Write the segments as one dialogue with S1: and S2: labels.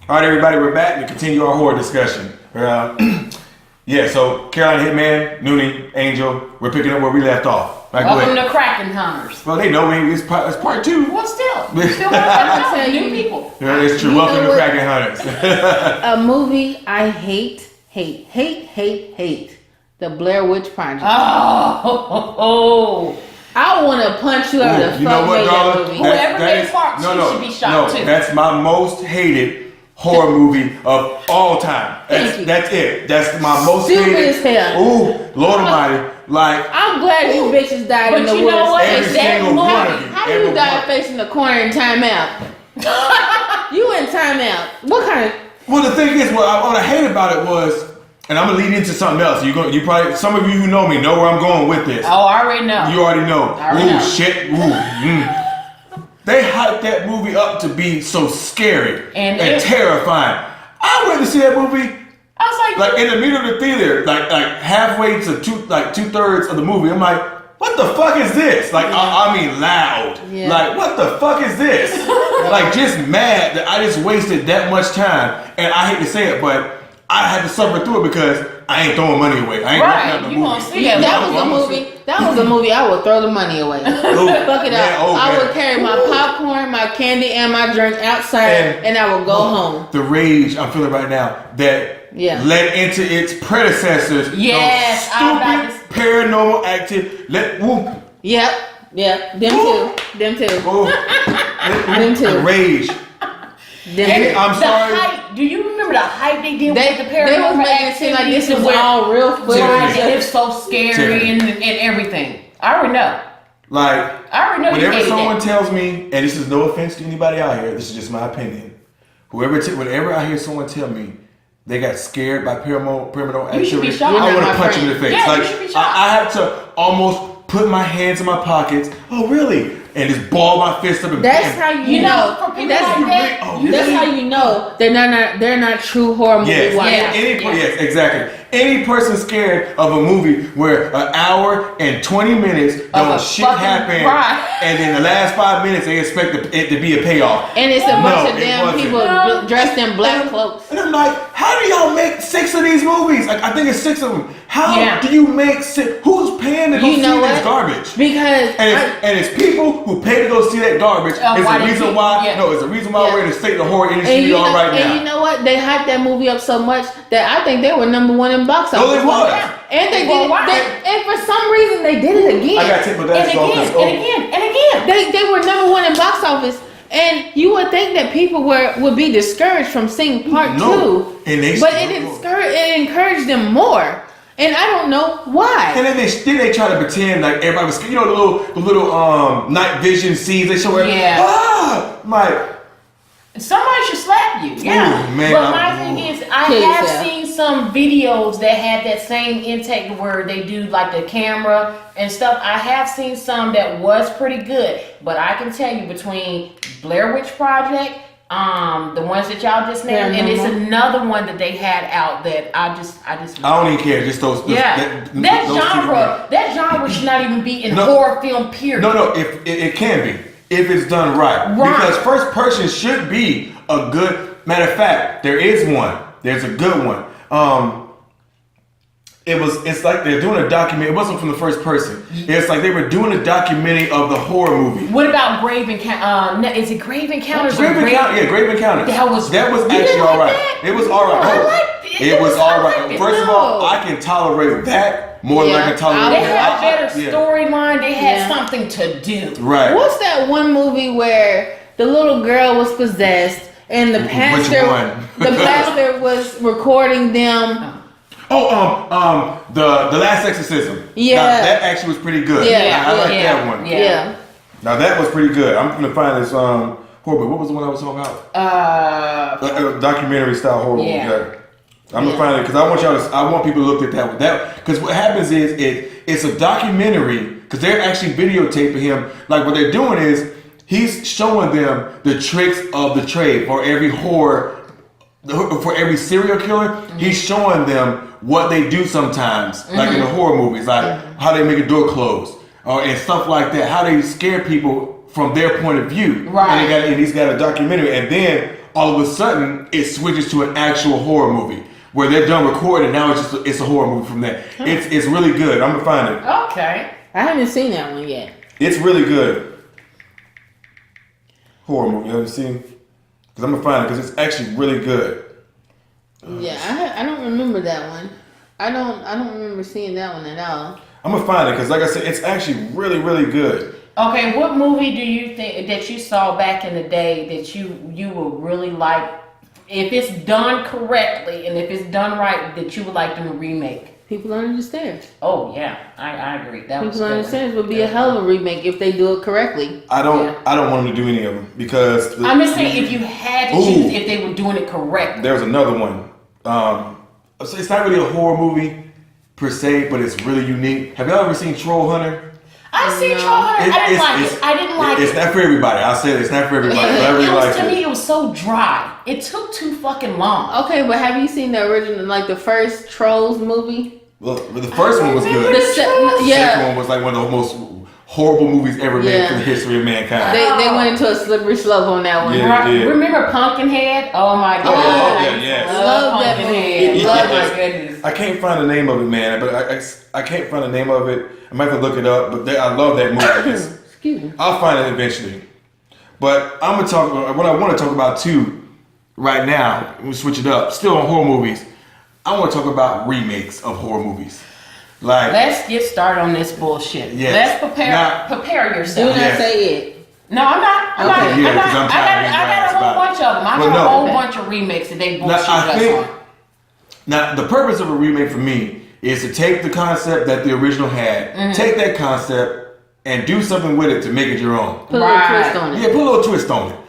S1: All right, everybody, we're back to continue our horror discussion. Yeah, so Carolina Hitman, Noonie, Angel, we're picking up where we left off. Right,
S2: welcome to Kraken Hunters.
S1: Well, they know me. It's part two.
S2: Well, still have new people.
S1: Yeah, it's true. Welcome to Kraken Hunters.
S3: A movie I hate. The Blair Witch Project.
S2: Oh.
S3: I want to punch you over the fuck made that movie.
S2: Whoever made Part 2 should be shot too.
S1: That's my most hated horror movie of all time. That's it. That's my most
S3: Stupid
S1: hated.
S3: as hell.
S1: Ooh, Lord Almighty. Like,
S3: I'm glad you bitches died in the woods.
S2: But you know what?
S1: Every single one of you.
S3: How do you die facing the corner in timeout? You in timeout. What kind of...
S1: Well, the thing is, what I hate about it was, and I'm gonna lead into something else. You probably, some of you who know me know where I'm going with this.
S2: Oh, I already know.
S1: You already know.
S2: Know.
S1: Shit. They hyped that movie up to be so scary and terrifying. I went to see that movie.
S2: I was
S1: like in the middle of the theater, like halfway to two-thirds of the movie. I'm like, what the fuck is this? Like, I mean, loud. Yeah. Like, what the fuck is this? Like, just mad that I just wasted that much time. And I hate to say it, but I had to suffer through it because I ain't throwing money away. I ain't
S2: right. You gonna see that?
S3: That was a movie. I would throw the money away. Fuck it up. I would carry my popcorn, my candy, and my drink outside, and I would go home.
S1: The rage I'm feeling right now that led into its predecessors.
S2: Yes,
S1: stupid paranormal activity.
S3: Yep. Them too. Them too.
S1: The rage. I'm sorry.
S2: Hype. Do you remember the hype they did with the paranormal?
S3: They was making it seem like this was all real footage.
S2: And it's so scary and everything. I already know.
S1: Like,
S2: I already know.
S1: Whenever someone tells me, and this is no offense to anybody out here, this is just my opinion. Whenever I hear someone tell me they got scared by paranormal activity, I want to punch them in the face.
S2: Yeah,
S1: like,
S2: you should be shocked.
S1: I have to almost put my hands in my pockets. Oh, really? And just ball my fist up.
S3: That's how you know. That's how you know they're not true horror movie watchers.
S1: Yes, exactly. Any person scared of a movie where an hour and 20 minutes shit happen, and then the last 5 minutes they expect it to be a payoff.
S3: And it's a bunch of damn people dressed in black cloaks.
S1: And I'm like, how do y'all make 6 of these movies? Like, I think it's 6 of them. How do you make 6? Who's paying to go see this garbage?
S3: Because
S1: and it's people who pay to go see that garbage. It's the reason why. No, it's the reason why we're in the state of the horror industry we are right now.
S3: And you know what? They hyped that movie up so much that I think they were number 1 in box office.
S1: No, it was.
S3: And they did it. And for some reason, they did it again.
S1: I got to take my glasses off.
S2: And again.
S3: They were number 1 in box office. And you would think that people would be discouraged from seeing part 2. But it encouraged them more. And I don't know why.
S1: And then they try to pretend like everybody was, the little night vision scenes they show.
S2: Somebody should slap you. Yeah.
S1: Ooh, man,
S2: but my thing is, I have seen some videos that had that same intake where they do like the camera and stuff. I have seen some that was pretty good. But I can tell you between Blair Witch Project, the ones that y'all just named, and it's another one that they had out that I
S1: don't even care. Just those.
S2: That genre should not even be in horror film. Period.
S1: No. If it can be, if it's done right. Because first person should be a good. Matter of fact, there is one. There's a good one. It's like they're doing a documentary. It wasn't from the first person. It's like they were doing a documentary of the horror movie.
S2: What about Grave Encounters? Is it Grave Encounters?
S1: Grave Encounters. That was actually all right. It was all right. It was all right. First of all, I can tolerate that more than I can tolerate.
S2: They had a better storyline. They had something to do.
S1: Right.
S3: What's that one movie where the little girl was possessed and the pastor was recording them?
S1: The Last Exorcism.
S3: Yeah.
S1: Now, that actually was pretty good. I like that one.
S3: Yeah.
S1: Now that was pretty good. I'm gonna find this horror movie. What was the one I was talking about? Documentary style horror movie. I'm gonna find it because I want people to look at that. Because what happens is it's a documentary because they're actually videotaping him. Like what they're doing is he's showing them the tricks of the trade for every serial killer. He's showing them what they do sometimes, like in the horror movies, like how they make a door close, and stuff like that. How they scare people from their point of view.
S2: Right.
S1: And he's got a documentary, and then all of a sudden it switches to an actual horror movie where they're done recording and now it's a horror movie from there. It's really good. I'm gonna find it.
S2: Okay.
S3: I haven't seen that one yet.
S1: It's really good. Horror movie. You haven't seen? Because I'm gonna find it because it's actually really good.
S3: Yeah, I don't remember that one. I don't remember seeing that one at all.
S1: I'm gonna find it because, like I said, it's actually really, really good.
S2: Okay, what movie do you think that you saw back in the day that you would really like, if it's done correctly and if it's done right, that you would like them to remake?
S3: People Under the Stairs.
S2: Oh yeah, I agree. That
S3: People Under the Stairs would be a hell of a remake if they do it correctly.
S1: I don't want them to do any of them because
S2: I'm just saying if you had to choose if they were doing it correctly.
S1: There's another one. It's not really a horror movie per se, but it's really unique. Have y'all ever seen Troll Hunter?
S2: I seen Troll Hunter. I didn't like it.
S1: It's not for everybody. I'll say it's not for everybody. But I really like it.
S2: To me, it was so dry. It took too fucking long.
S3: Okay, but have you seen the original, like the first Trolls movie?
S1: Well, the first one was good. The second one was like one of the most horrible movies ever made in the history of mankind.
S3: They went into a slippery slope on that one.
S1: Yeah, they did.
S2: Remember Pumpkinhead? Oh my god.
S3: Love that movie.
S2: Love my goodness.
S1: I can't find the name of it, man. But I can't find the name of it. I might have to look it up. But I love that movie.
S3: Excuse me.
S1: I'll find it eventually. But I'm gonna talk about what I want to talk about too. Right now, we switch it up. Still on horror movies. I want to talk about remakes of horror movies. Like,
S2: let's get started on this bullshit.
S1: Yes.
S2: Let's prepare yourself.
S3: Do not say it.
S2: No, I'm not. I got a whole bunch of them. I got a whole bunch of remakes that they bullshit us on.
S1: Now, the purpose of a remake for me is to take the concept that the original had, take that concept, and do something with it to make it your own.
S3: Put a little twist on it.
S1: Yeah, put a little twist on it.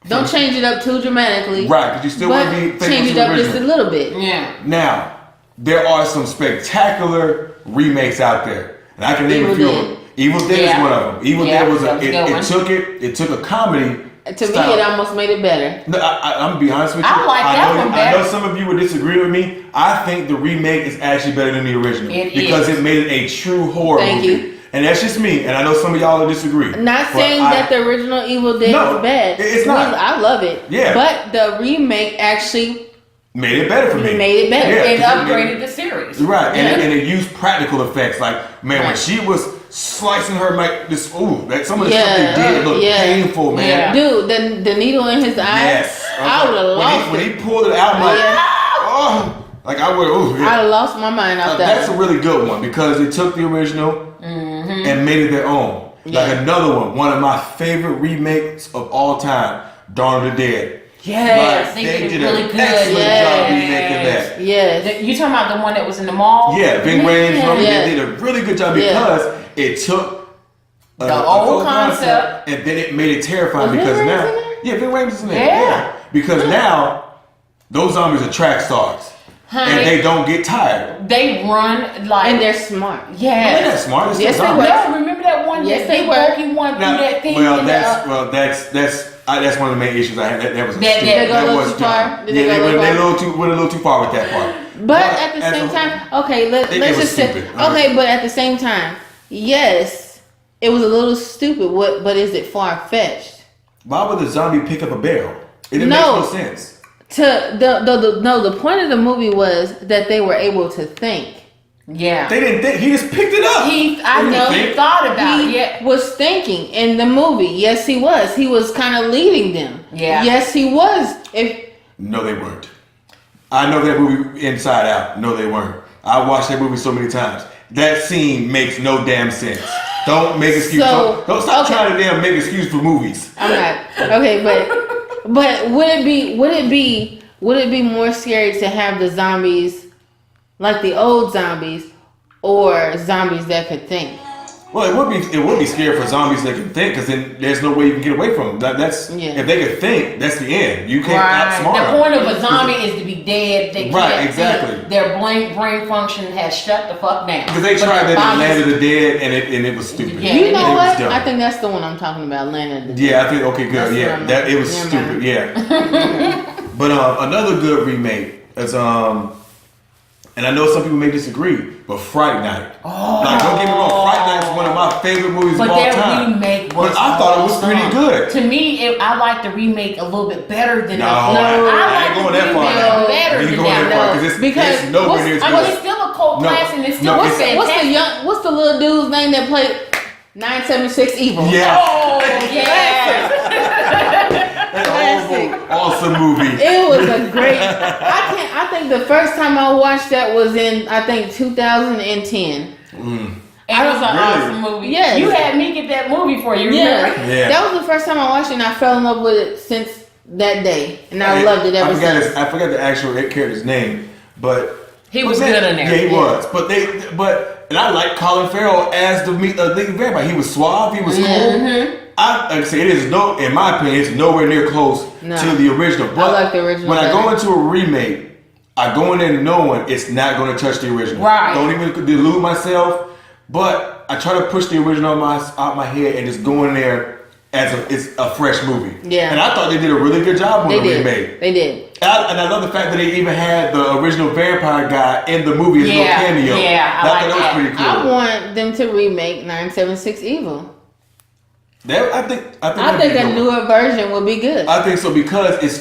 S3: Don't change it up too dramatically.
S1: Right, because you still want to be faithful
S3: change it up just a little bit.
S2: Yeah.
S1: Now, there are some spectacular remakes out there, and I can name a few of them. Evil Dead is one of them. Evil Dead was it took a comedy.
S3: To me, it almost made it better.
S1: No, I'm gonna be honest with you.
S2: I like that one better.
S1: I know some of you would disagree with me. I think the remake is actually better than the original because it made it a true horror movie.
S3: Thank you.
S1: And that's just me, and I know some of y'all will disagree.
S3: Not saying that the original Evil Dead is bad.
S1: It's not.
S3: I love it.
S1: Yeah.
S3: But the remake actually
S1: made it better for me.
S3: Made it better.
S2: It upgraded the series.
S1: Right. And it used practical effects. Like, man, when she was slicing her, like, this, some of the stuff they did looked painful, man.
S3: Dude, the needle in his eye. Yes. I would have lost it.
S1: When he pulled it out, like I would have,
S3: I lost my mind out there.
S1: That's a really good one because it took the original and made it their own. Like another one of my favorite remakes of all time, Dawn of the Dead.
S2: Yes, they did really good.
S1: Excellent job remaking that.
S3: Yes.
S2: You talking about the one that was in the mall?
S1: Yeah, Ving Rhames. They did a really good job because it took
S2: the old concept
S1: and then it made it terrifying because now, Ving Rhames is in there.
S2: Yeah.
S1: Because now those zombies are track stars. And they don't get tired.
S2: They run like,
S3: and they're smart.
S2: Yeah,
S1: they're not smart.
S3: Yes, they were.
S2: No, remember that one?
S3: Yes, they were.
S2: You one through that thing.
S1: That's one of the main issues I had. That was
S3: Did they go a little too far?
S1: They went a little too far with that part.
S3: But at the same time, okay, let's just say, okay, but at the same time, yes, it was a little stupid. But is it far fetched?
S1: Why would the zombie pick up a barrel? It didn't make no sense.
S3: The point of the movie was that they were able to think.
S2: Yeah.
S1: They didn't think. He just picked it up.
S2: He thought about it.
S3: He was thinking in the movie. Yes, he was. He was kind of leading them.
S2: Yeah.
S3: Yes, he was.
S1: No, they weren't. I know that movie inside out. No, they weren't. I watched that movie so many times. That scene makes no damn sense. Don't make excuses. Don't stop trying to damn make excuses for movies.
S3: I'm not. Okay, but would it be more scary to have the zombies like the old zombies or zombies that could think?
S1: Well, it would be scary for zombies that can think because then there's no way you can get away from them. If they could think, that's the end. You can't outsmart them.
S2: The point of a zombie is to be dead. They can't
S1: exactly.
S2: Think. Their brain function has shut the fuck down.
S1: Because they tried that in Land of the Dead and it was stupid.
S3: Yeah, you know what? I think that's the one I'm talking about, Land of the Dead.
S1: Yeah, I think okay, good. That it was stupid. Yeah. But another good remake is and I know some people may disagree, but Fright Night. Like, don't get me wrong, Fright Night is one of my favorite movies
S2: but
S1: of all
S2: that
S1: time.
S2: remake was
S1: But I thought it was pretty good.
S2: To me, I like the remake a little bit better than
S1: No,
S2: I
S1: ain't going that far.
S2: better than that.
S1: Because it's nowhere near as good.
S2: It's still a cult classic and it's still
S3: what's the little dude's name that played 976 Evil?
S1: Yeah.
S2: Oh, yeah.
S3: Classic.
S1: Awesome movie.
S3: It was a great. I think the first time I watched that was in 2010.
S2: It was an awesome movie.
S3: Yes.
S2: You had me get that movie for you. Remember?
S1: Yeah.
S3: That was the first time I watched it, and I fell in love with it since that day, and I loved it ever since.
S1: I forgot the actual character's name, but
S2: he was good in there.
S1: Yeah, he was. And I like Colin Farrell as the vampire. He was suave. He was cool.
S3: Mm-hmm.
S1: Like I say, in my opinion, it's nowhere near close to the original. But
S3: I like the original.
S1: When I go into a remake, I go in there knowing it's not going to touch the original.
S2: Right.
S1: Don't even delude myself. But I try to push the original out my head and just go in there as it's a fresh movie.
S3: Yeah.
S1: And I thought they did a really good job on the remake.
S3: They did.
S1: And I love the fact that they even had the original vampire guy in the movie as a little cameo.
S2: Yeah, I
S1: thought that was pretty cool.
S3: I want them to remake 976 Evil.
S1: I think
S3: a newer version would be good.
S1: I think so because it's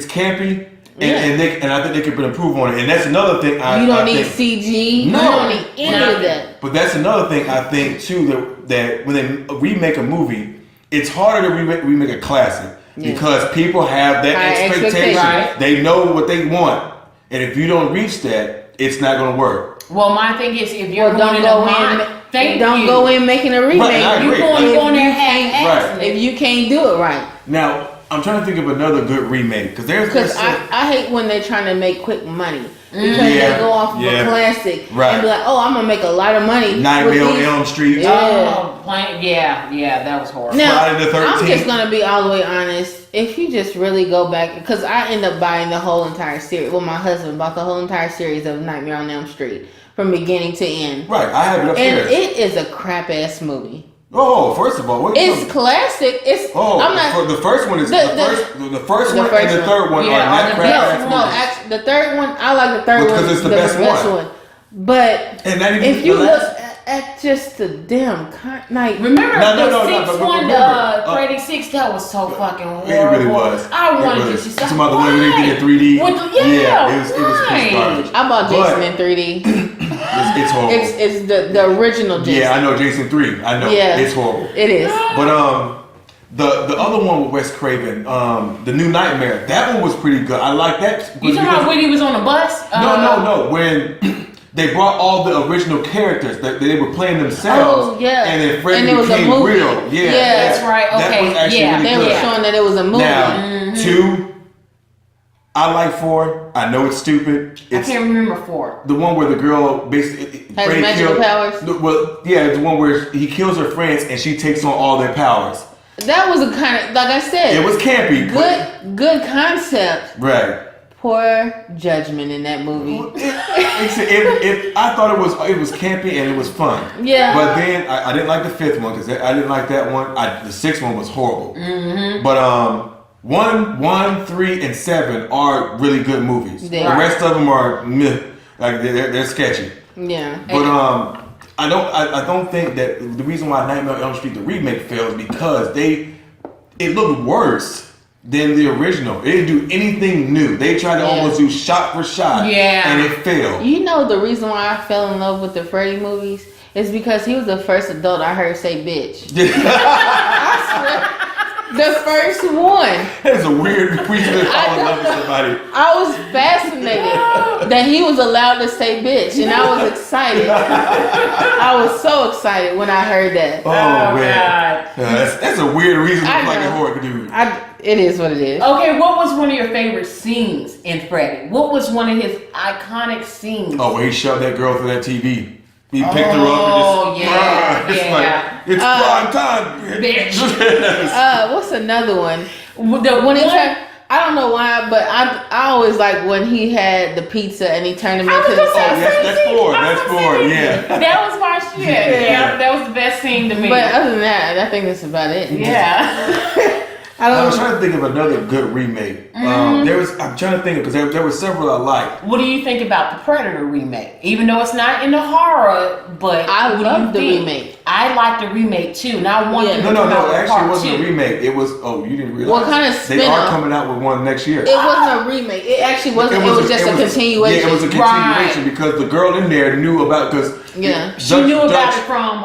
S1: campy. And I think they could improve on it. And that's another thing.
S3: You don't need CG.
S1: No,
S3: you don't need any of that.
S1: But that's another thing I think too that when they remake a movie, it's harder to remake a classic because people have that expectation. Right. They know what they want, and if you don't reach that, it's not going to work.
S2: Well, my thing is if you're going
S3: don't go in making a remake.
S1: Right,
S2: you're going there half-assed.
S3: If you can't do it right.
S1: Now. I'm trying to think of another good remake because
S3: I hate when they're trying to make quick money because they go off of a classic and be like, oh, I'm gonna make a lot of money.
S1: Nightmare on Elm Street.
S2: Yeah, that was horrible.
S3: Now,
S1: Friday the 13th.
S3: I'm just gonna be all the way honest. If you just really go back, because I end up buying the whole entire series. Well, my husband bought the whole entire series of Nightmare on Elm Street from beginning to end.
S1: Right, I have it upstairs.
S3: And it is a crap ass movie.
S1: Oh, first of all,
S3: it's classic.
S1: The first one is the first one and the third one are not crap.
S3: No, actually, the third one I like the third one
S1: because it's the best one.
S3: But if you look at just the damn like,
S2: remember the sixth one, Freddy 6, that was so fucking horrible.
S1: It really was.
S2: I wanted to see
S1: something about the one where they did in 3D. It was garbage.
S3: I bought Jason in 3D.
S1: It's horrible.
S3: It's the original Jason.
S1: Yeah, I know Jason 3. I know. Yeah, it's horrible.
S3: It is.
S1: But the other one with Wes Craven, the New Nightmare, that one was pretty good. I like that.
S2: You talking about when he was on the bus?
S1: No. When they brought all the original characters that they were playing themselves.
S3: Oh yeah.
S1: And then Freddy
S3: became
S1: real. Yeah,
S2: that's right. Okay.
S1: That was actually really
S3: they
S1: good.
S3: were showing that it was a movie.
S1: Now, 2. I like 4. I know it's stupid.
S2: I can't remember 4.
S1: The one where the girl basically
S3: has magical powers.
S1: Well, yeah, the one where he kills her friends and she takes on all their powers.
S3: That was a kind of, like I said,
S1: it was campy.
S3: Good concept.
S1: Right.
S3: Poor judgment in that movie.
S1: I thought it was campy and it was fun.
S3: Yeah.
S1: But then I didn't like the 5th one because I didn't like that one. The 6th one was horrible. Mm-hmm. But 1, 3, and 7 are really good movies. The rest of them are they're sketchy.
S3: Yeah.
S1: But I don't think that the reason why Nightmare on Elm Street the remake failed is because it looked worse than the original. It didn't do anything new. They tried to almost do shot for shot. Yeah. And it failed.
S3: You know the reason why I fell in love with the Freddy movies is because he was the first adult I heard say bitch. I swear. The first one.
S1: That's a weird reason to fall in love with somebody.
S3: I was fascinated that he was allowed to say bitch, and I was excited. I was so excited when I heard that.
S1: Oh man, that's a weird reason to like a horror dude.
S3: It is what it is.
S2: Okay, what was one of your favorite scenes in Freddy? What was one of his iconic scenes?
S1: Oh, where he shoved that girl through that TV. He picked her up and just like, it's prime time, bitch.
S3: What's another one? I don't know why, but I always like when he had the pizza and he turned him into the
S1: that's Floyd. Yeah.
S2: That was my shit. Yeah, that was the best scene to me.
S3: But other than that, I think that's about it.
S2: Yeah.
S3: I
S1: was trying to think of another good remake. I'm trying to think because there were several I liked.
S2: What do you think about the Predator remake? Even though it's not in the horror, but
S3: I love the remake.
S2: I like the remake too, and I want them to come out with
S1: Actually, it wasn't a remake. It was. Oh, you didn't realize?
S3: What kind of spin-off?
S1: They are coming out with one next year.
S3: It wasn't a remake. It actually wasn't. It was just a continuation.
S1: Yeah, it was a continuation because the girl in there knew about
S2: she knew about it from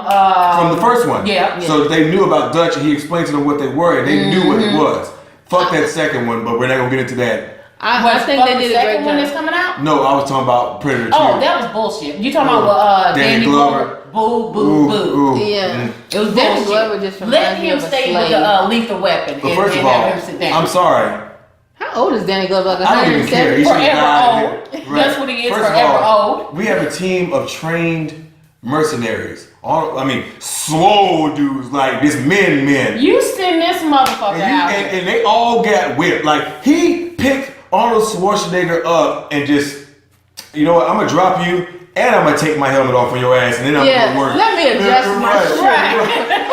S1: the first one.
S2: Yeah.
S1: So they knew about Dutch, and he explained to them what they were, and they knew what it was. Fuck that second one, but we're not gonna get into that.
S3: I think they did a great job.
S2: One that's coming out?
S1: No, I was talking about Predator 2.
S2: Oh, that was bullshit. You talking about Danny Glover? Boo, boo, boo.
S3: Yeah.
S2: It was
S3: Danny
S2: bullshit.
S3: Glover just
S2: let him stay with the lethal weapon
S1: but first of all,
S2: have him sit down.
S1: I'm sorry.
S3: How old is Danny Glover? Like
S1: I don't even care. He's
S2: forever old. Right. That's what he is,
S1: First
S2: forever
S1: of all,
S2: old.
S1: We have a team of trained mercenaries. Swole dudes, like this men.
S2: You send this motherfucker out.
S1: And they all got whipped. Like, he picked Arnold Schwarzenegger up and just, you know what, I'm going to drop you and I'm going to take my helmet off on your ass and then I'm going to work.
S3: Let me adjust my shit.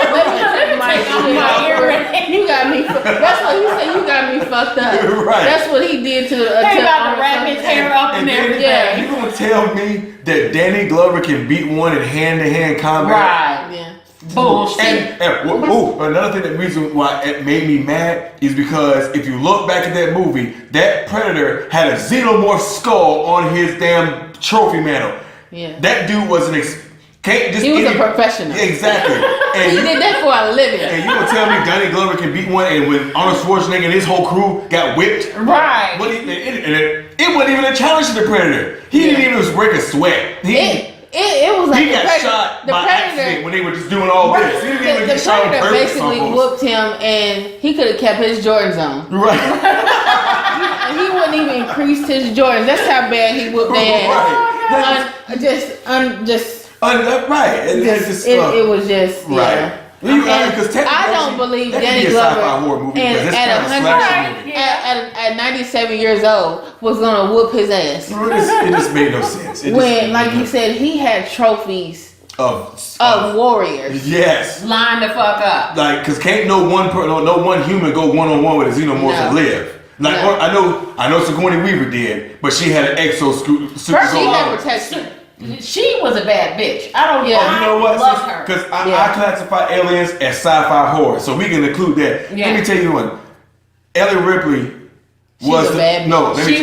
S2: Let me take off my earring.
S3: You got me. That's what he said. You got me fucked up.
S1: Right.
S3: That's what he did to
S2: He about to wrap his hair up and everything.
S1: Yeah. You going to tell me that Danny Glover can beat one in hand-to-hand combat?
S2: Right.
S3: Yeah.
S2: Bullshit.
S1: Another thing, the reason why it made me mad is because if you look back at that movie, that Predator had a xenomorph skull on his damn trophy mantle.
S3: Yeah.
S1: That dude was he
S3: was a professional.
S1: Exactly. And
S3: he did that for a living.
S1: And you gonna tell me Danny Glover can beat one, and when Arnold Schwarzenegger and his whole crew got whipped,
S2: right?
S1: It wasn't even a challenge to the Predator. He didn't even break a sweat.
S3: It was like
S1: he got shot by accident when they were just doing all this. He didn't even get shot on purpose.
S3: The Predator basically whooped him, and he could have kept his Jordans on.
S1: Right.
S3: And he wouldn't even increase his Jordans. That's how bad he whooped their ass.
S1: Right. Right.
S3: It was just
S1: right.
S3: I don't believe Danny Glover at 97 years old was gonna whoop his ass.
S1: It just made no sense.
S3: Like you said, he had trophies of warriors.
S1: Yes.
S2: Line the fuck up.
S1: Like, because can't no one human go one-on-one with a xenomorph and live. Like, I know Sigourney Weaver did, but she had an exosuit.
S3: She had protection.
S2: She was a bad bitch. I don't
S1: you know what?
S2: Love her.
S1: Because I classify aliens as sci-fi horror, so we can include that. Yeah. Let me tell you one. Ellen Ripley was she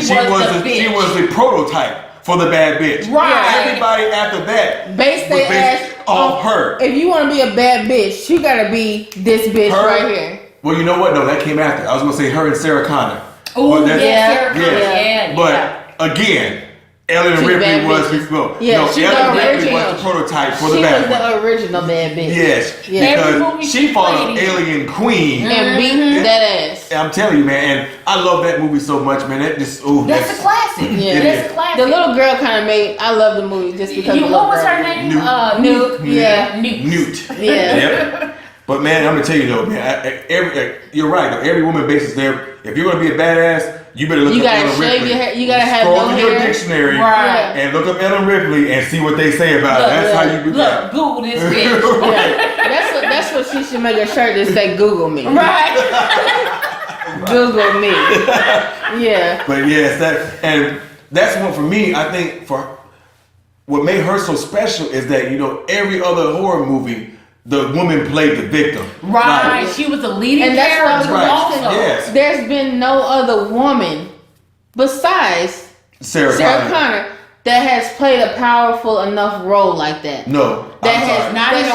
S1: was the prototype for the bad bitch.
S3: Right.
S1: Everybody after that
S3: based their ass
S1: off her.
S3: If you want to be a bad bitch, you gotta be this bitch right here.
S1: Well, you know what? No, that came after. I was gonna say her and Sarah Connor.
S2: Oh yeah, Sarah Connor. Yeah.
S1: But again, Ellen Ripley was before.
S3: Yeah,
S1: Ellen Ripley was the prototype for the bad one.
S3: She was the original bad bitch.
S1: Yes, because she fought an alien queen
S3: and beat that ass.
S1: I'm telling you, man, and I love that movie so much, man. That's
S2: a classic. Yeah, that's a classic.
S3: The little girl kind of made. I love the movie just because.
S2: What was her name?
S3: Newt. Yeah,
S1: Newt.
S3: Yeah.
S1: Yep. But man, I'm gonna tell you though, man. You're right. Though. Every woman bases there. If you're gonna be a badass, you better look up Ellen Ripley.
S3: You gotta have no hair.
S1: Scroll your dictionary and look up Ellen Ripley and see what they say about it. That's how you
S2: look. Google this bitch.
S3: That's what she should make a shirt that say "Google me."
S2: Right.
S3: Google me. Yeah.
S1: But yes, that's one for me. I think for what made her so special is that every other horror movie, the woman played the victim.
S2: Right. She was the leading character. Also.
S1: Yes.
S3: There's been no other woman besides Sarah Connor that has played a powerful enough role like that.
S1: No.
S3: That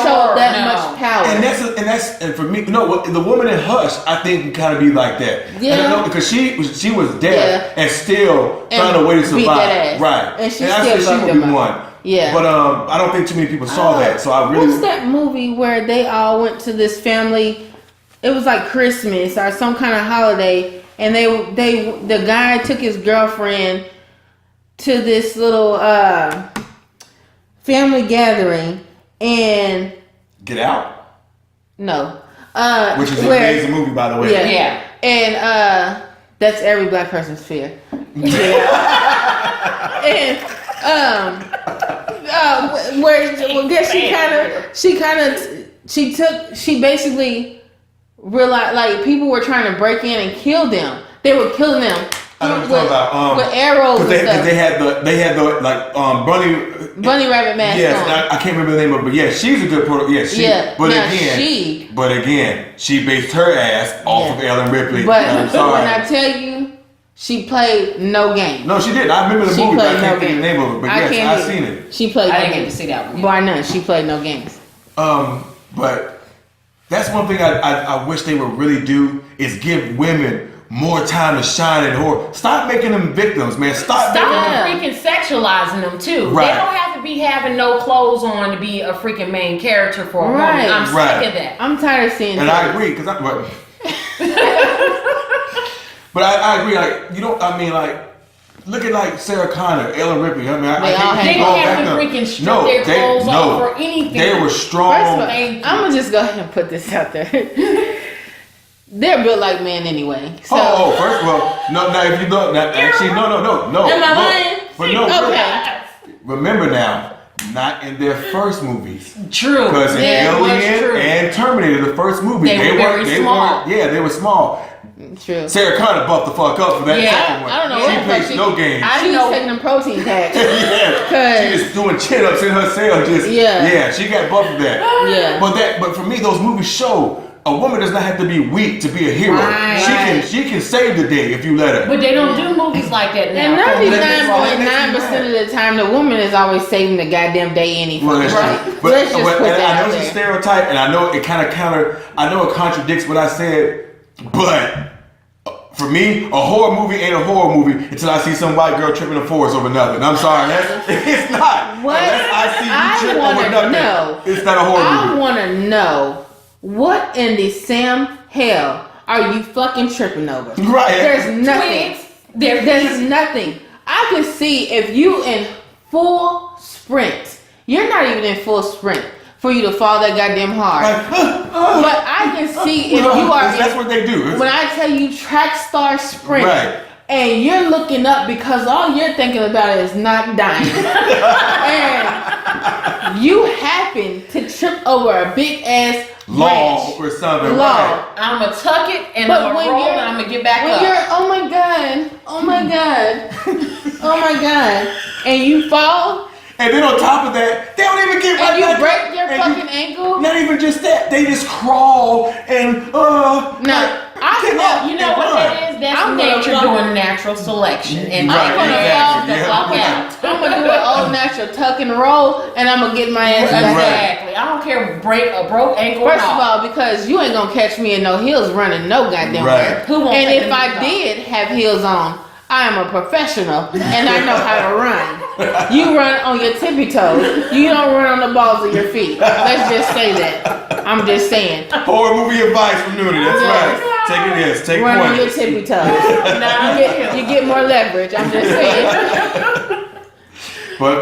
S3: showed that much power.
S1: And for me, the woman in Hush, I think can kind of be like that.
S3: Yeah.
S1: Because she was deaf and still found a way to survive.
S3: That ass.
S1: Right.
S3: And she would be
S1: one.
S3: Yeah.
S1: But I don't think too many people saw that. So I really.
S3: What's that movie where they all went to this family? It was like Christmas or some kind of holiday, and the guy took his girlfriend to this little family gathering and
S1: Get Out.
S3: No.
S1: Which is an amazing movie, by the way.
S3: Yeah. And that's every black person's fear. Yeah. And she basically realized like people were trying to break in and kill them They were killing them.
S1: I know what you're talking about.
S3: With arrows and stuff.
S1: Because they had the like
S3: bunny rabbit mask.
S1: Yes,
S3: on.
S1: I can't remember the name of it, but yeah, she's a good product. Yeah, she.
S3: Yeah,
S1: but
S3: now
S1: again, she based her ass off of Ellen Ripley.
S3: But when I tell you, she played no game.
S1: No, she did. I remember the movie, but I can't think of the name of it. But yes, I've seen it.
S3: She played.
S2: I didn't get to see that one.
S3: Why not? She played no games.
S1: But that's one thing I wish they would really do is give women more time to shine in horror. Stop making them victims, man. Stop
S2: freaking sexualizing them too.
S1: Right.
S2: They don't have to be having no clothes on to be a freaking main character for a woman. I'm sick of that.
S3: I'm tired of seeing.
S1: And I agree because but I agree. Like you don't. I mean, like look at like Sarah Connor, Ellen Ripley. I mean,
S2: they didn't have to freaking strip their clothes off or anything.
S1: They were strong.
S3: First of all, I'm gonna just go ahead and put this out there. They're built like men anyway. So.
S1: First of all, no. Now if you look, actually, no.
S3: Am I lying?
S1: But no.
S3: Okay.
S1: Remember now. Not in their first movies.
S2: True.
S1: Because in Alien and Terminator, the first movie,
S2: they were small.
S1: They were small.
S3: True.
S1: Sarah Connor buffed the fuck up for that second one.
S3: I don't know
S1: She played no games.
S3: She was taking them protein packs.
S1: She was doing chin-ups in her cell. She got buffed for that.
S3: Yeah.
S1: But for me, those movies show a woman does not have to be weak to be a hero.
S2: Right.
S1: She can save the day if you let her.
S2: But they don't do movies like that now.
S3: And 99.9% of the time, the woman is always saving the goddamn day anyway.
S1: Well, that's
S3: right.
S1: true. But
S3: Let's just put that
S1: I know
S3: out
S1: it's a stereotype, and I know it kind of I know it contradicts what I said, but for me, a horror movie ain't a horror movie until I see some white girl tripping the forest over nothing. I'm sorry, it's not.
S3: What?
S1: I see you trip over nothing.
S3: Know.
S1: It's not a horror movie.
S3: I want to know what in the Sam hell are you fucking tripping over?
S1: Right.
S3: There's nothing. There's nothing. I can see if you in full sprint. You're not even in full sprint for you to fall that goddamn hard. But I can see if you are.
S1: That's what they do.
S3: When I tell you track star sprint.
S1: Right.
S3: And you're looking up because all you're thinking about is not dying. And you happen to trip over a big ass
S1: log or something. Right.
S2: I'm gonna tuck it and I'm gonna roll and I'm gonna get back up.
S3: Oh my god, and you fall.
S1: And then on top of that, they don't even get right.
S3: And you break your fucking ankle.
S1: Not even just that, they just crawl and
S2: you know what that is? That's nature doing natural selection, and I'm gonna fall the fuck out.
S3: I'm gonna do an old natural tuck and roll, and I'm gonna get my ass back.
S2: Exactly. I don't care break a broke ankle.
S3: First of all, because you ain't gonna catch me in no heels running no goddamn way. And if I did have heels on, I am a professional and I know how to run. You run on your tippy toes. You don't run on the balls of your feet. Let's just say that. I'm just saying.
S1: Horror movie advice from Noonie. That's right. Take it. Take
S3: run
S1: points.
S3: On your tippy toes. You get more leverage. I'm just saying.
S1: But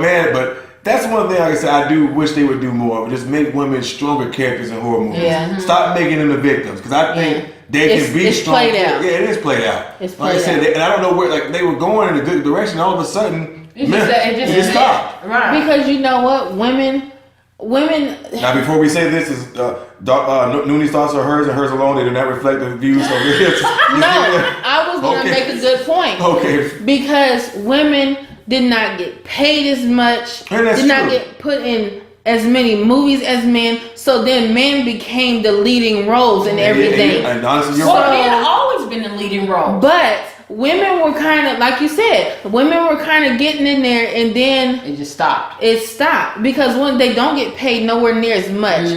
S1: that's one thing, like I said, I do wish they would do more. Just make women stronger characters in horror movies.
S3: Yeah.
S1: Stop making them the victims. Because I think they can be strong.
S3: Played out.
S1: Yeah, it is played out.
S3: It's played out.
S1: And I don't know where, like, they were going in a good direction. All of a sudden, it just stopped.
S2: Right.
S3: Because you know what? Women.
S1: Now, before we say this, is Noonie's thoughts are hers and hers alone. They do not reflect the views of this.
S3: I was going to make a good point.
S1: Okay.
S3: Because women did not get paid as much. Did not get put in as many movies as men. So then men became the leading roles in everything.
S1: And honestly,
S2: men have always been the leading role.
S3: But women were kind of, like you said, women were kind of getting in there, and then
S2: it just stopped.
S3: It stopped because when they don't get paid nowhere near as much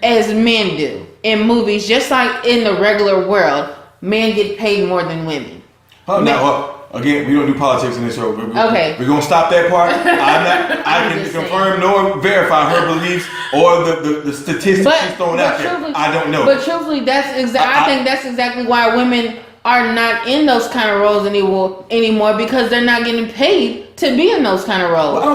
S3: as men do in movies, just like in the regular world, men get paid more than women.
S1: Again, we don't do politics in this show. We're gonna stop that part. I can confirm nor verify her beliefs or the statistics she's throwing out there. I don't know.
S3: But truthfully, I think that's exactly why women are not in those kind of roles anymore because they're not getting paid to be in those kind of roles.
S1: Well, I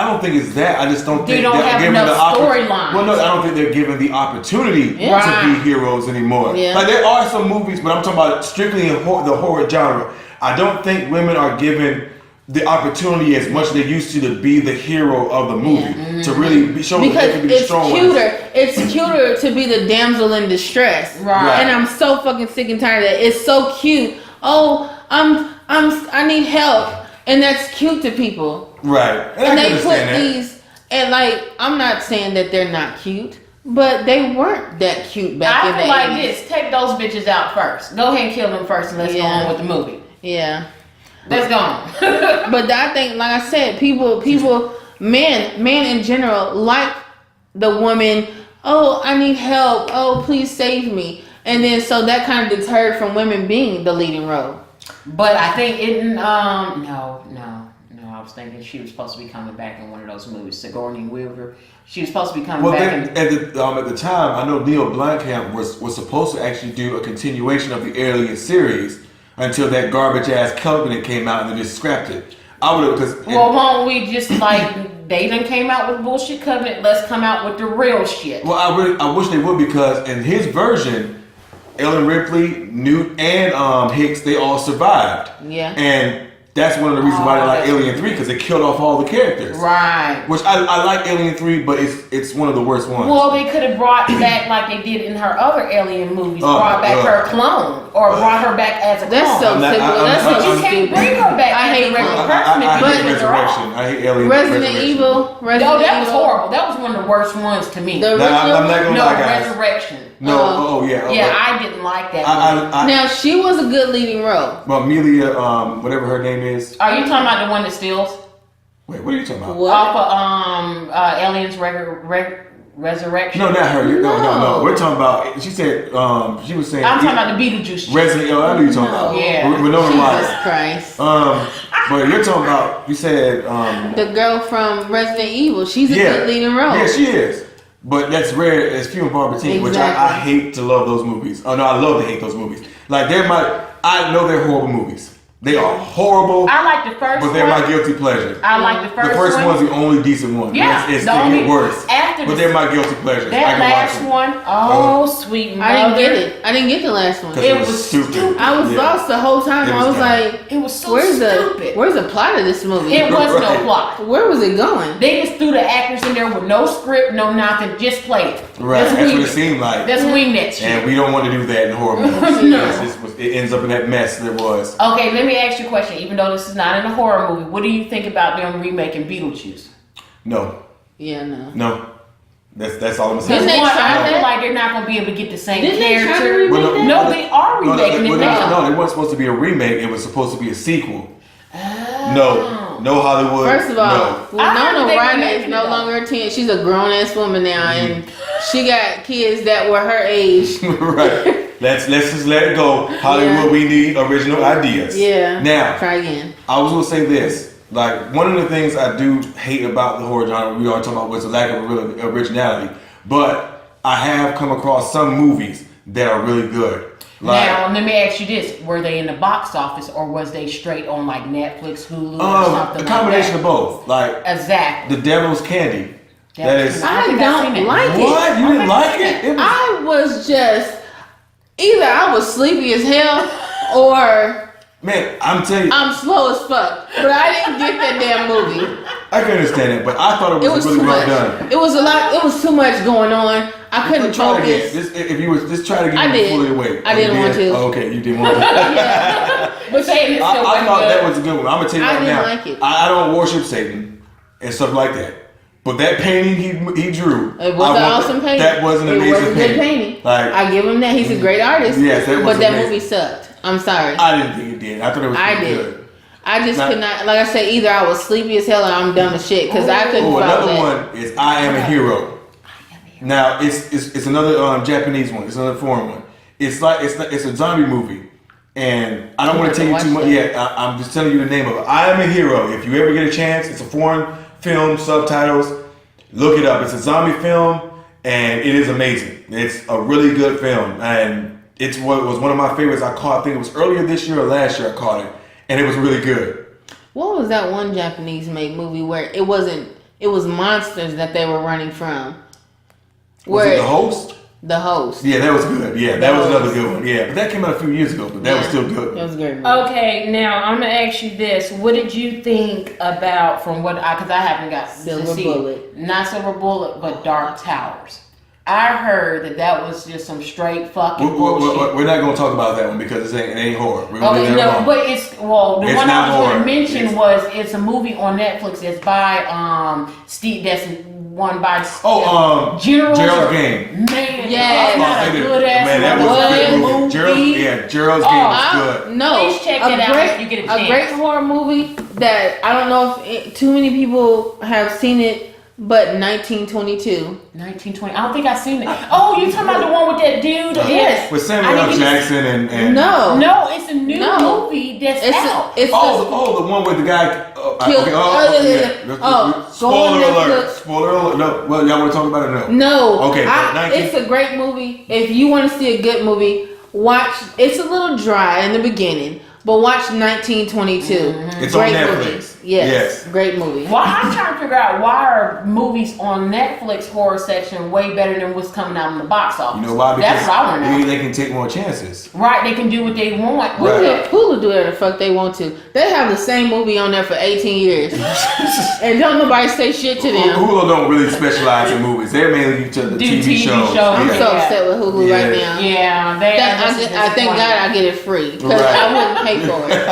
S1: don't think it's that. I just don't think
S2: they don't have enough storylines.
S1: Well, no, I don't think they're given the opportunity to be heroes anymore.
S3: Yeah.
S1: Like there are some movies, but I'm talking about strictly in the horror genre. I don't think women are given the opportunity as much as they used to be the hero of the movie to really be shown that they can be the strong ones.
S3: It's cuter to be the damsel in distress. Right. And I'm so fucking sick and tired of that. It's so cute I need help, and that's cute to people.
S1: Right.
S3: And they put these, and like, I'm not saying that they're not cute, but they weren't that cute back in the 80s. I feel
S2: like this. Take those bitches out first. Go ahead and kill them first, and let's go on with the movie.
S3: Yeah.
S2: Let's go on.
S3: But I think, like I said, people, men in general, like the woman, oh, I need help. Oh, please save me. And then, so that kind of deterred from women being the leading role.
S2: But I think no. I was thinking she was supposed to be coming back in one of those movies. Sigourney Weaver. She was supposed to be coming back.
S1: At the time, I know Neil Blomkamp was supposed to actually do a continuation of the Alien series until that garbage ass Covenant came out and they just scrapped it. I would have
S2: won't we just like they done came out with bullshit Covenant? Let's come out with the real shit.
S1: Well, I wish they would, because in his version, Ellen Ripley, Newt, and Hicks, they all survived.
S3: Yeah.
S1: And that's one of the reasons why I like Alien 3, because they killed off all the characters.
S2: Right.
S1: Which I like Alien 3, but it's one of the worst ones.
S2: Well, they could have brought back, like they did in her other Alien movies, brought back her clone, or brought her back as a clone.
S3: That's so simple.
S2: You can't bring her back as a regular person if you
S1: hate Resurrection. I hate Alien
S3: Resident Evil.
S2: That was horrible. That was one of the worst ones to me.
S1: I'm not gonna lie, guys.
S2: Resurrection.
S1: No,
S2: yeah, I didn't like that.
S3: Now she was a good leading role.
S1: Well, Amelia, whatever her name is.
S2: Are you talking about the one that steals?
S1: Wait, what are you talking about?
S2: What? Off of Aliens Resurrection.
S1: No, not her. No. We're talking about. She said. She was saying.
S2: I'm talking about the Beetlejuice.
S1: Resident Evil. I know you're talking about.
S2: Yeah.
S3: Jesus Christ.
S1: But you're talking about. You said.
S3: The girl from Resident Evil. She's a good leading role.
S1: Yeah, she is. But that's rare, as few and far between, which I hate to love those movies. Oh no, I love to hate those movies. Like I know they're horrible movies. They are horrible.
S2: I like the first one.
S1: But they're my guilty pleasure.
S2: I like the first one.
S1: The first one's the only decent one.
S2: Yeah.
S1: It's getting worse. But they're my guilty pleasure.
S2: That last one, sweet mother.
S3: I didn't get it. I didn't get the last one.
S1: It was stupid.
S3: I was lost the whole time. I was like,
S2: it was so stupid.
S3: Where's the plot of this movie?
S2: It was no plot.
S3: Where was it going?
S2: They just threw the actors in there with no script, no nothing. Just play it.
S1: Right. That's what it seemed like.
S2: That's wing that shit.
S1: And we don't want to do that in horror movies. No. It ends up in that mess that was.
S2: Okay, let me ask you a question. Even though this is not in a horror movie, what do you think about them remaking Beetlejuice?
S1: No.
S3: Yeah, no.
S1: No. That's all I'm saying.
S2: I feel like they're not going to be able to get the same character.
S3: They try to remake that?
S2: No, they are remaking it now.
S1: No, it wasn't supposed to be a remake. It was supposed to be a sequel. No Hollywood.
S3: First of all, Winona Ryder is no
S2: though.
S3: longer a teen. She's a grown ass woman now, and she got kids that were her age.
S1: Right. Let's just let it go. Hollywood, we need original ideas.
S3: Yeah.
S1: Now,
S3: try again.
S1: I was gonna say this. Like, one of the things I do hate about the horror genre, we are talking about, was the lack of originality. But I have come across some movies that are really good. Like,
S2: now, let me ask you this. Were they in the box office, or was they straight on like Netflix, Hulu, or something?
S1: A combination of both. Like,
S2: exactly.
S1: The Devil's Candy. That is.
S3: I don't like it.
S1: What? You didn't like it?
S3: I was just either I was sleepy as hell, or
S1: man, I'm telling you,
S3: I'm slow as fuck. But I didn't get that damn movie.
S1: I can understand it, but I thought it was really well done.
S3: It was a lot. It was too much going on. I couldn't focus.
S1: If you was just try to get me fully awake.
S3: I didn't want to.
S1: Oh, okay, you didn't want to.
S2: Yeah. But Satan
S1: I thought that was a good one. I'm gonna tell you right now.
S3: I didn't like it.
S1: I don't worship Satan and stuff like that. But that painting he drew,
S3: it was an awesome painting.
S1: That was an amazing
S3: It was a good painting.
S1: Like,
S3: I give him that. He's a great artist.
S1: Yes, that was
S3: but that
S1: amazing.
S3: movie sucked. I'm sorry.
S1: I didn't think it did. I thought it was good.
S3: I just could not. Like I said, either I was sleepy as hell or I'm dumb as shit because I couldn't.
S1: Another one is I Am a Hero. Now it's another Japanese one. It's another foreign one. It's a zombie movie, and I don't want to tell you too much yet. I'm just telling you the name of it. I Am a Hero. If you ever get a chance, it's a foreign film, subtitles. Look it up. It's a zombie film, and it is amazing. It's a really good film, and it was one of my favorites. I think it was earlier this year or last year I caught it, and it was really good.
S3: What was that one Japanese made movie where it was monsters that they were running from?
S1: Was it The Host?
S3: The Host.
S1: Yeah, that was good. Yeah, that was another good one. Yeah, but that came out a few years ago, but that was still good.
S3: That was good.
S2: Okay, now I'm gonna ask you this: what did you think about because I haven't got
S3: Silver Bullet?
S2: Not Silver Bullet, but Dark Towers. I heard that was just some straight fucking bullshit.
S1: We're not going to talk about that one because it ain't horror. We're
S2: Okay,
S1: leave that alone.
S2: but it's the
S1: It's
S2: one
S1: not
S2: I was going
S1: horror.
S2: to mention was it's a movie on Netflix. It's by Steve. That's one by
S1: Gerald's Game.
S2: Man,
S3: Yes.
S2: that's not a good ass
S1: Man, that was a good movie.
S2: movie.
S1: Gerald's Game was good.
S3: No,
S2: Please check it out if you get a chance.
S3: A great horror movie that I don't know if too many people have seen it, but 1922.
S2: 1920. I don't think I've seen it. Oh, you talking about the one with that dude?
S3: Yes.
S1: With Samuel L. Jackson and
S3: No,
S2: it's a new movie that's out.
S3: It's
S1: the one with the guy. Spoiler alert. Spoiler alert. No, well, y'all want to talk about it?
S3: No.
S1: Okay.
S3: It's a great movie. If you want to see a good movie, watch. It's a little dry in the beginning, but watch 1922.
S1: It's
S3: great
S1: on Netflix.
S3: movie. Yes, great movie.
S2: Well, I'm trying to figure out why are movies on Netflix horror section way better than what's coming out in the box office.
S1: You know why? Because
S2: that's what I want to know.
S1: they can take more chances.
S2: Right, they can do what they want.
S3: Hulu do whatever the fuck they want to. They have the same movie on there for 18 years, and don't nobody say shit to them.
S1: Hulu don't really specialize in movies. They're mainly to the TV shows.
S3: I'm so upset with Hulu right now.
S2: Yeah,
S3: I thank God I get it free because I wouldn't pay for it.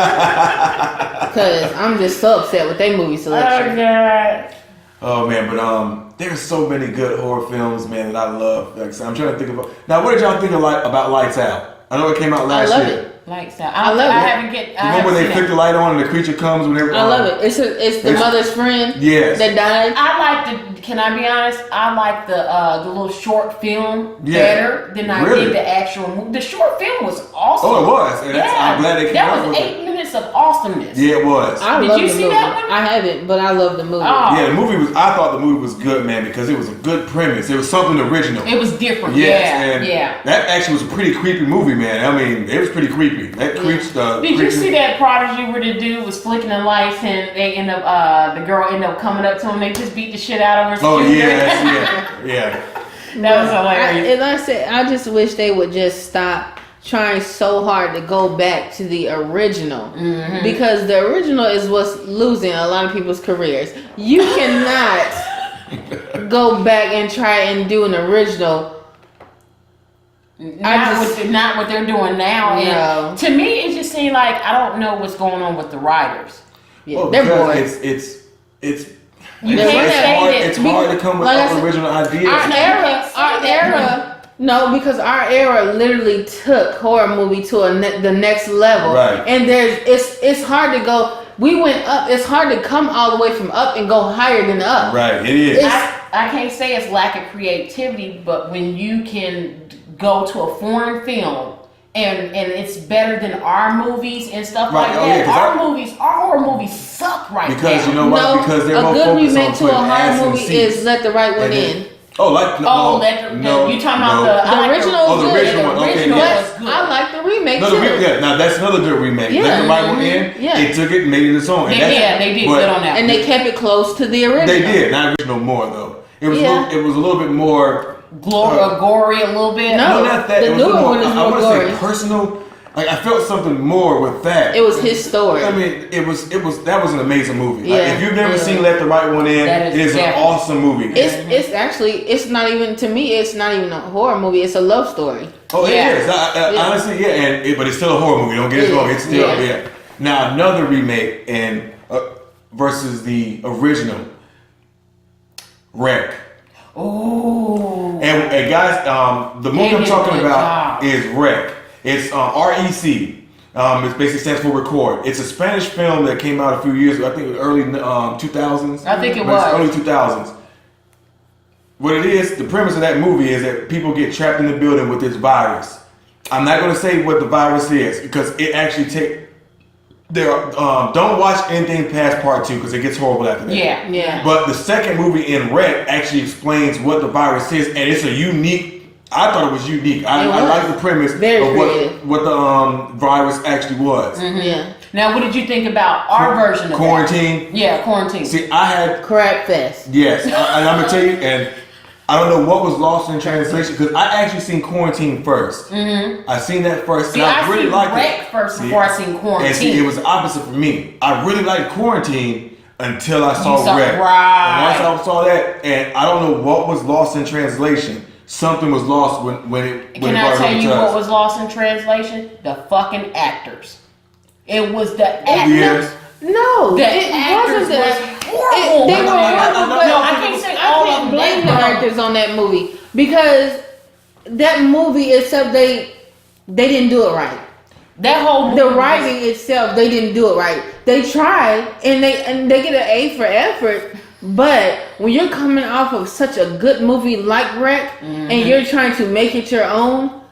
S3: Because I'm just so upset with their movie selection.
S2: Oh God.
S1: Oh man, but there's so many good horror films, man, that I love. Like I said, I'm trying to think about. Now, what did y'all think about Lights Out? I know it came out last year.
S3: I love it.
S2: Lights Out.
S3: I love it.
S1: The one where they flick the light on and the creature comes whenever.
S3: I love it. It's the mother's friend.
S1: Yes.
S3: That died.
S2: I like the. Can I be honest? I like the little short film better than I did the actual movie. The short film was awesome.
S1: Oh, it was. And I'm glad they came out
S2: That was
S1: with
S2: 8 minutes of awesomeness.
S1: Yeah, it was.
S2: Did you see that one?
S3: I haven't, but I love the movie.
S2: Oh.
S1: Yeah, the movie was. I thought the movie was good, man, because it was a good premise. It was something original.
S2: It was different.
S1: Yes,
S2: yeah.
S1: That actually was a pretty creepy movie, man. I mean, it was pretty creepy. That creeps.
S2: Did you see that Prodigy where the dude was flicking the lights and they end up the girl ended up coming up to him? They just beat the shit out of her.
S1: Oh yeah.
S2: That was hilarious.
S3: And like I said, I just wish they would just stop trying so hard to go back to the original, because the original is what's losing a lot of people's careers. You cannot go back and try and do an original.
S2: Not what they're doing now.
S3: No.
S2: And to me, it just seemed like I don't know what's going on with the writers.
S3: Yeah, they're bored.
S1: It's
S2: You can't say
S1: it's hard to come with original ideas.
S3: Our era. No, because our era literally took horror movie to the next level.
S1: Right.
S3: And it's hard to go. We went up. It's hard to come all the way from up and go higher than up.
S1: Right. It is.
S2: I can't say it's lack of creativity, but when you can go to a foreign film and it's better than our movies and stuff like that. Our horror movies suck right now.
S1: Because you know what?
S3: No,
S1: because they're
S3: a
S1: more
S3: good
S1: focused
S3: remake
S1: on
S3: to a horror movie
S1: seats.
S3: is Let the Right One In.
S1: Oh, like no,
S2: you talking about the
S3: original?
S1: The original one. Okay,
S2: was good.
S3: I like the remake
S1: no,
S3: too.
S1: now that's another good remake.
S3: Yeah.
S1: Let the Right One In.
S3: Yeah.
S1: They took it and made it its own.
S2: They did good on that.
S3: And they kept it close to the original.
S1: They did. Not original more though. It was it was a little bit more
S2: gory a little bit.
S3: No,
S1: not that.
S3: the
S1: It was
S3: newer
S1: more,
S3: one is
S1: I
S3: more
S1: want
S3: gory.
S1: to say personal. Like I felt something more with that.
S3: It was his story.
S1: I mean, that was an amazing movie. Like,
S3: Yeah,
S1: if you've never
S3: yeah.
S1: seen Let the Right One In,
S2: That
S1: it is an awesome movie.
S3: It's actually, it's not even, to me, it's not even a horror movie. It's a love story.
S1: Oh,
S2: Yeah.
S1: it is. Honestly, yeah, but it's still a horror movie. Don't get it wrong. It's still Now another remake and versus the original, Wreck.
S2: Oh.
S1: And guys, the movie I'm talking about is Wreck. It's REC. It basically stands for record. It's a Spanish film that came out a few years ago. I think it was early 2000s.
S2: I think it was
S1: early 2000s. What it is, the premise of that movie is that people get trapped in the building with this virus. I'm not going to say what the virus is because it actually don't watch anything past part 2 because it gets horrible after that.
S2: Yeah.
S1: But the second movie in Wreck actually explains what the virus is, and it's a unique. I thought it was unique. I like the premise of what the virus actually was.
S2: Mm-hmm. Yeah. Now, what did you think about our version of
S1: Quarantine?
S2: That? Yeah, Quarantine.
S1: See, I had
S3: Crack Fest.
S1: Yes, and I'm gonna tell you, and I don't know what was lost in translation because I actually seen Quarantine first. Mm-hmm. I seen that first.
S2: See,
S1: and I really liked
S2: Wreck first before I seen Quarantine.
S1: And see, it was the opposite for me. I really liked Quarantine until I saw Wreck.
S2: Right.
S1: And once I saw that, and I don't know what was lost in translation. something was lost when it.
S2: Can I tell you what was lost in translation? The fucking actors. It was the actors.
S1: Yes.
S3: No,
S2: the
S3: it
S2: actors
S3: wasn't
S2: was horrible.
S3: They were horrible, but
S2: no, I can't say all of them.
S3: Blame the actors on that movie because that movie itself, they didn't do it right.
S2: That whole movie
S3: the writing itself, they didn't do it right. They tried and they get an A for effort. But when you're coming off of such a good movie like Wreck and you're trying to make it your own,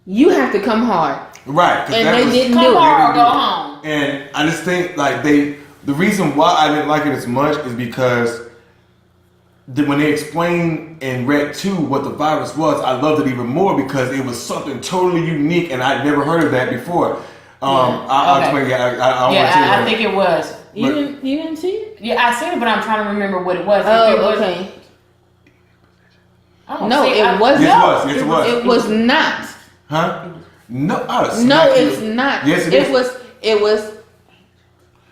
S3: you have to come hard.
S1: Right.
S3: And they didn't do it.
S2: Come hard or go home.
S1: And I just think like the reason why I didn't like it as much is because when they explained in Wreck 2 what the virus was, I loved it even more because it was something totally unique and I'd never heard of that before. I'll explain.
S2: I think it was.
S3: You didn't see it?
S2: Yeah, I seen it, but I'm trying to remember what it was.
S3: Okay. No, it wasn't.
S1: Yes, it was.
S3: It was not.
S1: Huh? No,
S3: it's not.
S1: Yes,
S3: it was.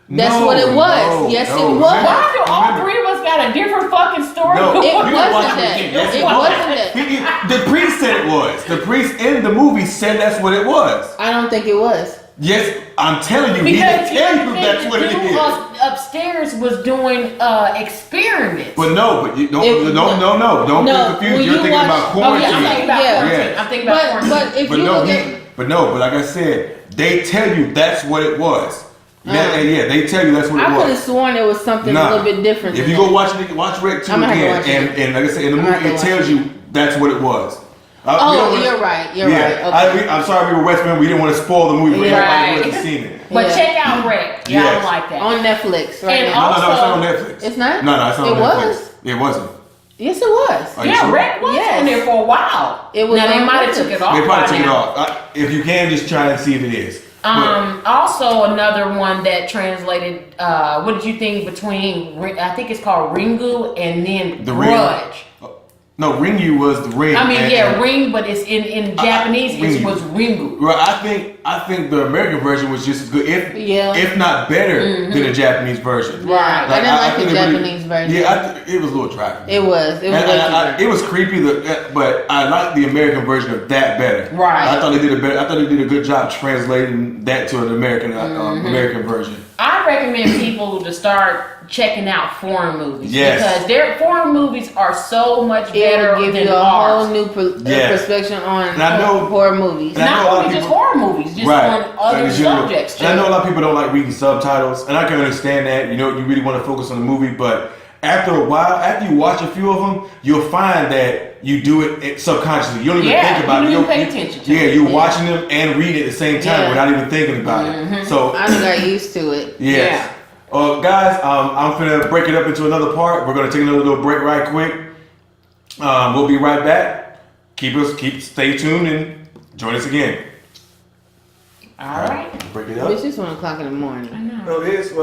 S3: That's what it was. Yes, it was.
S2: Why do all three of us got a different fucking story?
S3: No, it wasn't that. It wasn't that.
S1: The priest said it was. The priest in the movie said that's what it was.
S3: I don't think it was.
S1: Yes, I'm telling you,
S2: because
S1: he didn't tell you that's what it is.
S2: Upstairs was doing experiments.
S1: But no, don't get confused. You're thinking about quarantine.
S2: I'm thinking about quarantine.
S1: But like I said, they tell you that's what it was. They tell you that's what it was.
S3: I could have sworn it was something a little bit different.
S1: If you go watch Wreck 2 again, and like I said, in the movie, it tells you that's what it was.
S3: You're right. You're right. Okay.
S1: I'm sorry we were West Men. We didn't want to spoil the movie for anybody who hasn't seen it.
S2: But check out Wreck. Y'all don't like that.
S3: On Netflix, right?
S2: And
S3: now.
S1: No, it's not on Netflix.
S3: It's not?
S1: No, it's not on Netflix.
S3: Was?
S1: It wasn't.
S3: Yes, it was.
S2: Wreck was on there for a while.
S3: It was.
S2: Now they might have took it off.
S1: They probably took it off. If you can, just try and see if it is.
S2: Also another one that translated. What did you think between? I think it's called Ringu and then Grudge.
S1: No, Ringu was the ring.
S2: I mean, ring, but it's in Japanese. It was Ringu.
S1: Right. I think the American version was just as good, if not better than the Japanese version.
S3: Right.
S1: Like,
S3: I didn't like the Japanese version.
S1: Yeah, it was a little trifling.
S3: It was.
S1: It was creepy, but I liked the American version of that better.
S2: Right.
S1: I thought they did a good job translating that to an American version.
S2: I recommend people to start checking out foreign movies because their foreign movies are so much better
S3: give
S2: than
S3: you a
S2: ours.
S3: whole new perspective on horror movies.
S2: Not only just horror movies, just on other subjects too.
S1: And I know a lot of people don't like reading subtitles, and I can understand that. You really want to focus on the movie, but after a while, after you watch a few of them, you'll find that you do it subconsciously. You don't even think about it.
S2: You don't pay attention to it.
S1: You're watching them and reading at the same time without even thinking about it. So
S3: I got used to it.
S1: Yes. Guys, I'm gonna break it up into another part. We're gonna take another little break right quick. We'll be right back. Stay tuned and join us again.
S2: All right.
S1: Break it up.
S3: It's just 1:00 in the morning.
S2: I know.
S1: It is.